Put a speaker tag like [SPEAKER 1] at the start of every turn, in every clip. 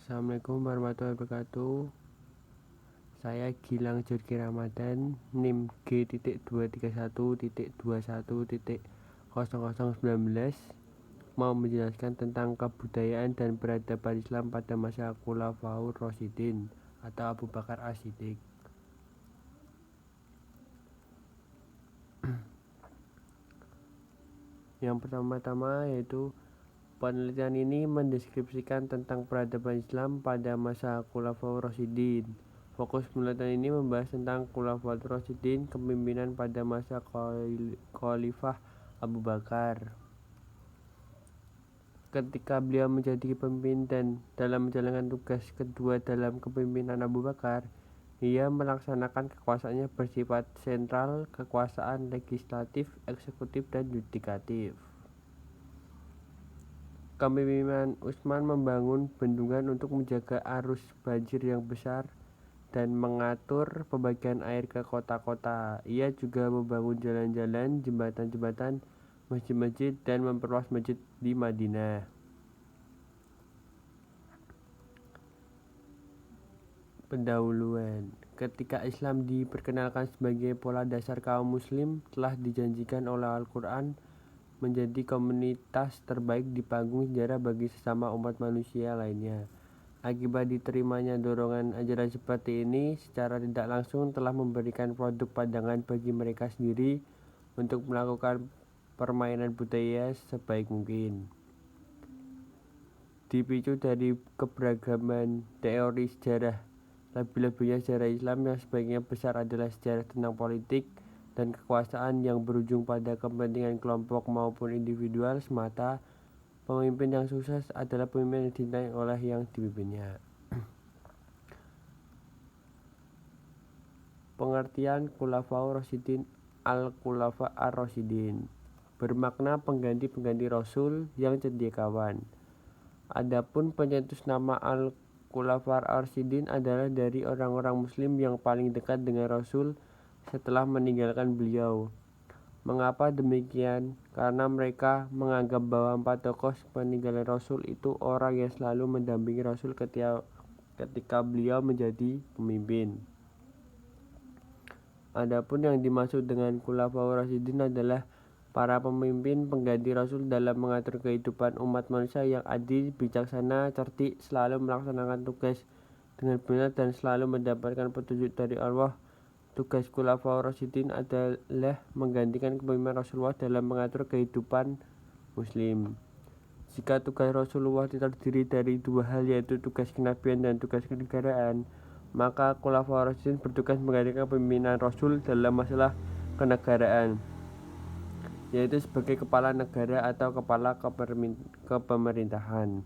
[SPEAKER 1] Assalamualaikum warahmatullahi wabarakatuh. Saya Gilang Jorgi Ramadan, NIM G.21.21.0019, mau menjelaskan tentang kebudayaan dan peradaban Islam pada masa Khulafaur Rasyidin atau Abu Bakar As-Siddiq. Yang pertama-tama yaitu penelitian ini mendeskripsikan tentang peradaban Islam pada masa Khulafaur Rasyidin. Fokus penelitian ini membahas tentang Khulafaur Rasyidin, kepemimpinan pada masa Khalifah Abu Bakar. Ketika beliau menjadi pemimpin dan dalam menjalankan tugas kedua dalam kepemimpinan Abu Bakar, ia melaksanakan kekuasaannya bersifat sentral, kekuasaan legislatif, eksekutif, dan yudikatif. Kepemimpinan Utsman membangun bendungan untuk menjaga arus banjir yang besar dan mengatur pembagian air ke kota-kota. Ia juga membangun jalan-jalan, jembatan-jembatan, masjid-masjid, dan memperluas masjid di Madinah. Pendahuluan. Ketika Islam diperkenalkan sebagai pola dasar kaum muslim, telah dijanjikan oleh Al-Quran menjadi komunitas terbaik di panggung sejarah bagi sesama umat manusia lainnya. Akibat diterimanya dorongan ajaran seperti ini, secara tidak langsung telah memberikan produk pandangan bagi mereka sendiri untuk melakukan permainan budaya sebaik mungkin. Dipicu dari keberagaman teori sejarah, lebih-lebihnya sejarah Islam yang sebagian besar adalah sejarah tentang politik dan kekuasaan yang berujung pada kepentingan kelompok maupun individual semata. Pemimpin yang sukses adalah pemimpin yang dicintai oleh yang dipimpinnya. Pengertian Khulafaur Rasyidin Al-Khulafa Ar-Rasyidin bermakna pengganti-pengganti Rasul yang cendekiawan. Adapun pencetus nama Al-Khulafa Ar-Rasyidin adalah dari orang-orang muslim yang paling dekat dengan Rasul setelah meninggalkan beliau. Mengapa demikian? Karena mereka menganggap bahwa 4 tokoh peninggalan Rasul itu orang yang selalu mendampingi Rasul ketika beliau menjadi pemimpin. Adapun yang dimaksud dengan Khulafaur Rasyidin adalah para pemimpin pengganti Rasul dalam mengatur kehidupan umat manusia yang adil, bijaksana, cerdik, selalu melaksanakan tugas dengan benar dan selalu mendapatkan petunjuk dari Allah. Tugas Khulafaur Rasyidin adalah menggantikan kepemimpinan Rasulullah dalam mengatur kehidupan muslim. Jika tugas Rasulullah terdiri dari 2 hal, yaitu tugas kenabian dan tugas kenegaraan, maka Khulafaur Rasyidin bertugas menggantikan kepemimpinan Rasul dalam masalah kenegaraan, yaitu sebagai kepala negara atau kepala kepemerintahan.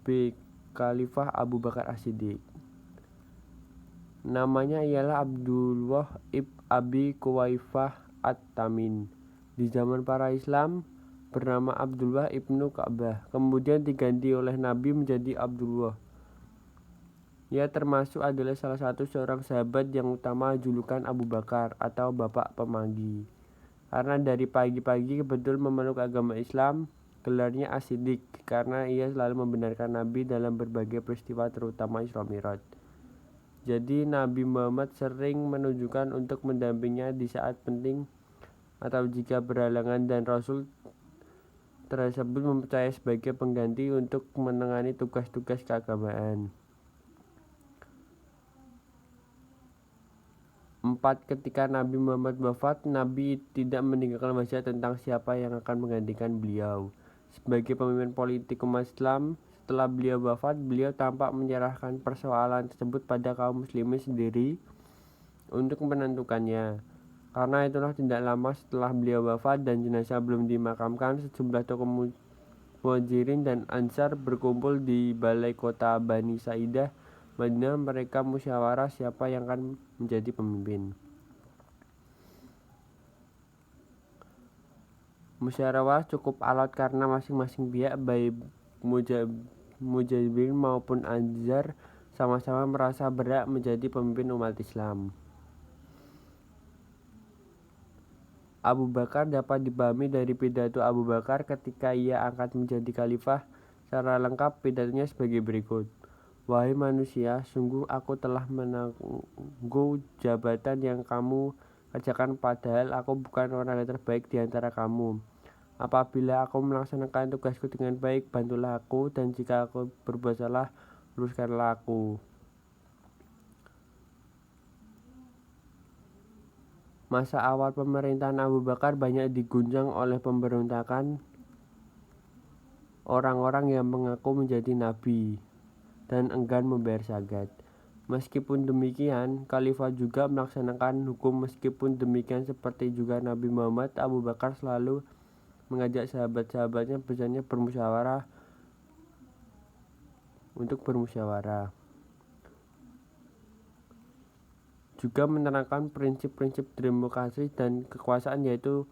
[SPEAKER 1] B. Khalifah Abu Bakar As-Siddiq. Namanya ialah Abdullah ibn Abi Quwaifah At-Tamin. Di zaman para Islam bernama Abdullah ibnu Ka'bah, kemudian diganti oleh Nabi menjadi Abdullah. Ia termasuk adalah salah satu seorang sahabat yang utama julukan Abu Bakar atau Bapak Pemanggi. Karena dari pagi-pagi betul memeluk agama Islam, gelarnya As-Siddiq karena ia selalu membenarkan Nabi dalam berbagai peristiwa terutama Isra Mi'raj. Jadi Nabi Muhammad sering menunjukkan untuk mendampinginya di saat penting atau jika berhalangan, dan Rasul tersebut mempercayai sebagai pengganti untuk menangani tugas-tugas keagamaan. 4. Ketika Nabi Muhammad wafat, Nabi tidak meninggalkan wasiat tentang siapa yang akan menggantikan beliau sebagai pemimpin politik umat Islam. Setelah beliau wafat, beliau tampak menyerahkan persoalan tersebut pada kaum muslimin sendiri untuk menentukannya. Karena itulah tidak lama setelah beliau wafat dan jenazah belum dimakamkan, sejumlah tokoh Muhajirin dan Ansar berkumpul di balai kota Bani Sa'idah, Madinah. Mereka musyawarah siapa yang akan menjadi pemimpin. Musyawarah cukup alot karena masing-masing pihak, baik Muhajirin maupun Ansar, sama-sama merasa berhak menjadi pemimpin umat Islam. Abu Bakar dapat dipahami dari pidato Abu Bakar ketika ia angkat menjadi khalifah. Secara lengkap pidatonya sebagai berikut. Wahai manusia, sungguh aku telah menanggung jabatan yang kamu kerjakan, padahal aku bukan orang yang terbaik di antara kamu. Apabila aku melaksanakan tugasku dengan baik, bantulah aku, dan jika aku berbuat salah, luruskanlah aku. Masa awal pemerintahan Abu Bakar banyak diguncang oleh pemberontakan orang-orang yang mengaku menjadi nabi dan enggan membayar zakat. Meskipun demikian, khalifah juga melaksanakan hukum. Meskipun demikian, seperti juga Nabi Muhammad, Abu Bakar selalu mengajak sahabat-sahabatnya misalnya untuk bermusyawarah. Juga menerangkan prinsip-prinsip demokrasi dan kekuasaan, yaitu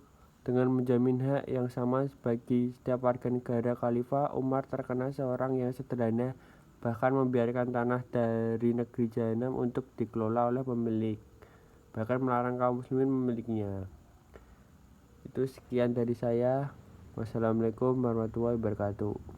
[SPEAKER 1] dengan menjamin hak yang sama bagi setiap warga negara. Khalifah Umar terkenal seorang yang sederhana, bahkan membiarkan tanah dari negeri Jahanam untuk dikelola oleh pemilik, bahkan melarang kaum muslimin memilikinya. Itu sekian dari saya. Wassalamualaikum warahmatullahi wabarakatuh.